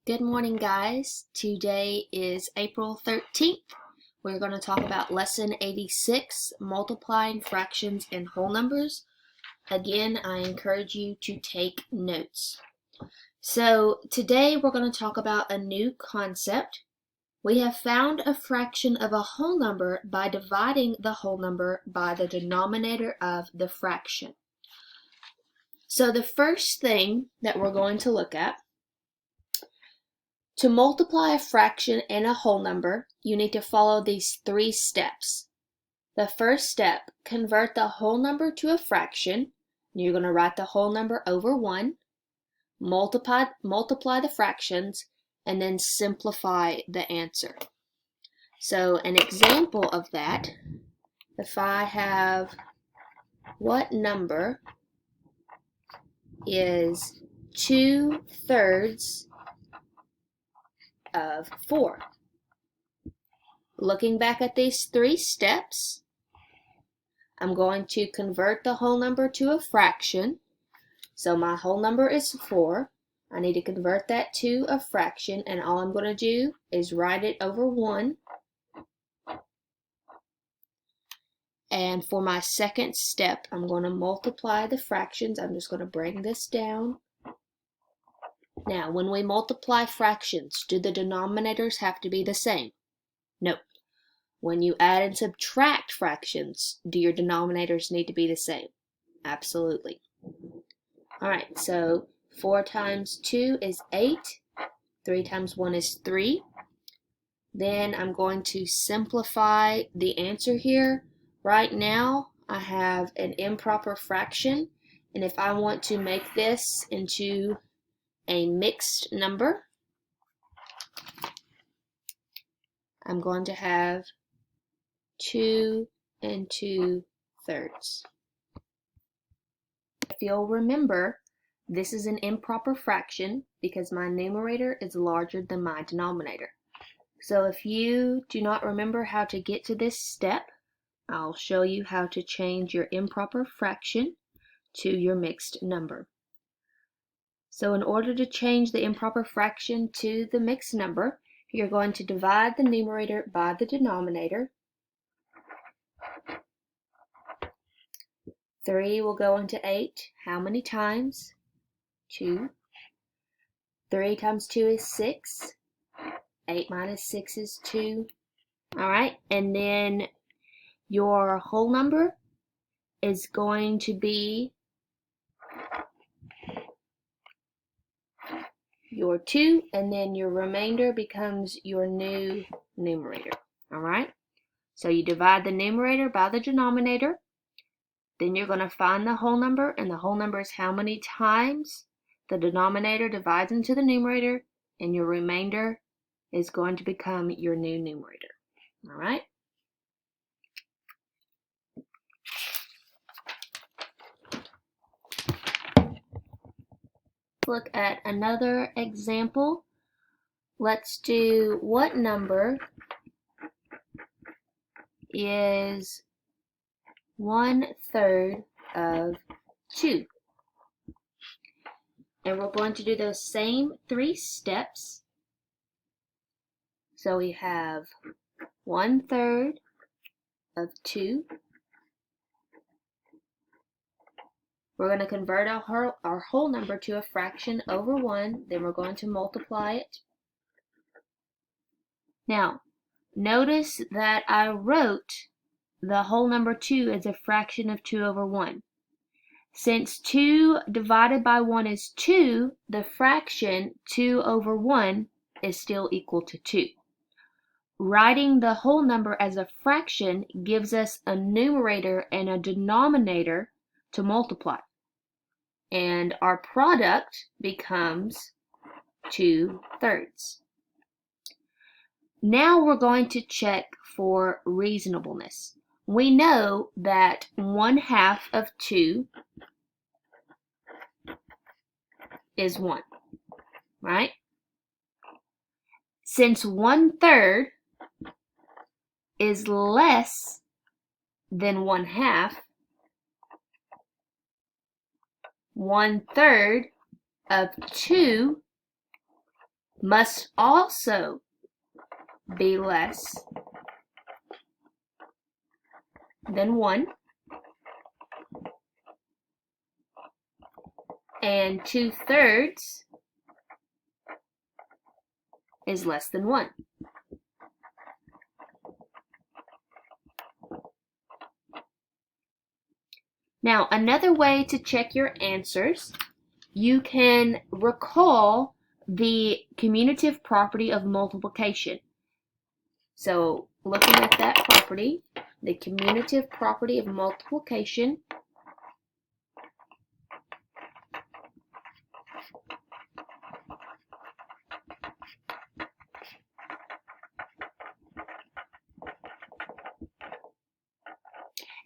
Good morning, guys. Today is April 13th. We're going to talk about Lesson 86, Multiplying Fractions and Whole Numbers. Again, I encourage you to take notes. So today we're going to talk about a new concept. We have found a fraction of a whole number by dividing the whole number by the denominator of the fraction. So the first thing that we're going to look at, to multiply a fraction and a whole number, you need to follow these 3 steps. The first step, convert the whole number to a fraction. You're going to write the whole number over 1, multiply the fractions, and then simplify the answer. So an example of that, if I have, what number is 2/3 of 4? Looking back at these 3 steps, I'm going to convert the whole number to a fraction. So my whole number is 4. I need to convert that to a fraction, and all I'm going to do is write it over 1. And for my second step, I'm going to multiply the fractions. I'm just going to bring this down. Now, when we multiply fractions, do the denominators have to be the same? No. When you add and subtract fractions, do your denominators need to be the same? Absolutely. All right, so 4 times 2 is 8. 3 times 1 is 3. Then I'm going to simplify the answer here. Right now, I have an improper fraction, and if I want to make this into a mixed number, I'm going to have 2 and 2/3. If you'll remember, this is an improper fraction because my numerator is larger than my denominator. So if you do not remember how to get to this step, I'll show you how to change your improper fraction to your mixed number. So in order to change the improper fraction to the mixed number, you're going to divide the numerator by the denominator. 3 will go into 8. How many times? 2. 3 times 2 is 6. 8 minus 6 is 2. All right, and then your whole number is going to be your 2, and then your remainder becomes your new numerator. All right, so you divide the numerator by the denominator. Then you're going to find the whole number, and the whole number is how many times the denominator divides into the numerator, and your remainder is going to become your new numerator. All right? Look at another example. Let's do, what number is 1/3 of 2? And we're going to do those same 3 steps. So we have 1/3 of 2. We're going to convert our whole number to a fraction over 1. Then we're going to multiply it. Now, notice that I wrote the whole number 2 as a fraction of 2 over 1. Since 2 divided by 1 is 2, the fraction 2 over 1 is still equal to 2. Writing the whole number as a fraction gives us a numerator and a denominator to multiply. And our product becomes 2/3. Now we're going to check for reasonableness. We know that 1/2 of 2 is 1, right? Since 1/3 is less than 1/2, 1/3 of 2 must also be less than 1, and 2/3 is less than 1. Now, another way to check your answers, you can recall the commutative property of multiplication. So, looking at that property, the commutative property of multiplication,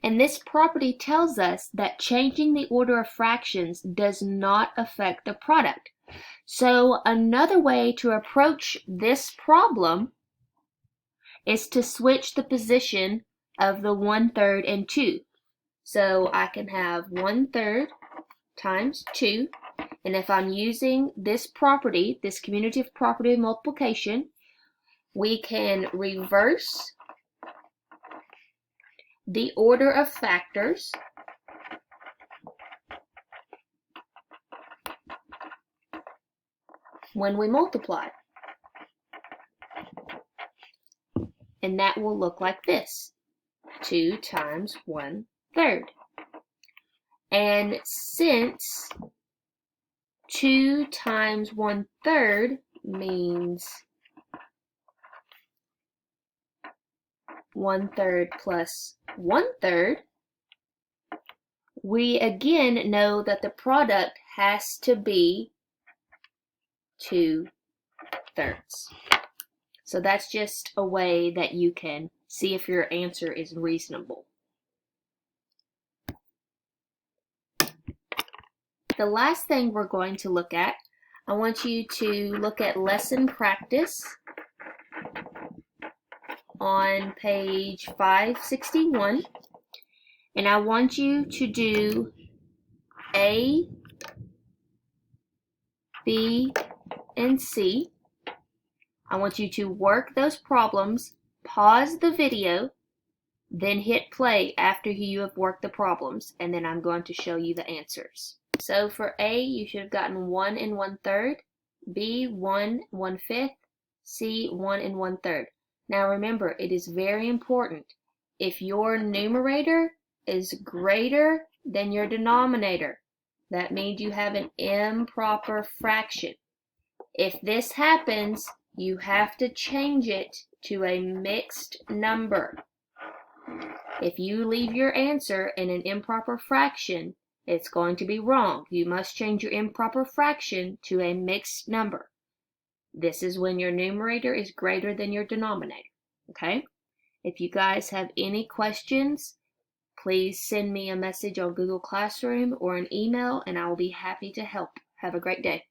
and this property tells us that changing the order of fractions does not affect the product. So another way to approach this problem is to switch the position of the 1/3 and 2. So I can have 1/3 times 2, and if I'm using this property, this commutative property of multiplication, we can reverse the order of factors when we multiply. And that will look like this. 2 times 1/3. And since 2 times 1/3 means 1/3 plus 1/3, we again know that the product has to be 2/3. So that's just a way that you can see if your answer is reasonable. The last thing we're going to look at, I want you to look at lesson practice on page 561, and I want you to do A, B, and C. I want you to work those problems, pause the video, then hit play after you have worked the problems, and then I'm going to show you the answers. So for A, you should have gotten 1 and 1/3, B, 1 1/5, C, 1 and 1/3. Now remember, it is very important. If your numerator is greater than your denominator, that means you have an improper fraction. If this happens, you have to change it to a mixed number. If you leave your answer in an improper fraction, it's going to be wrong. You must change your improper fraction to a mixed number. This is when your numerator is greater than your denominator, okay? If you guys have any questions, please send me a message on Google Classroom or an email, and I will be happy to help. Have a great day.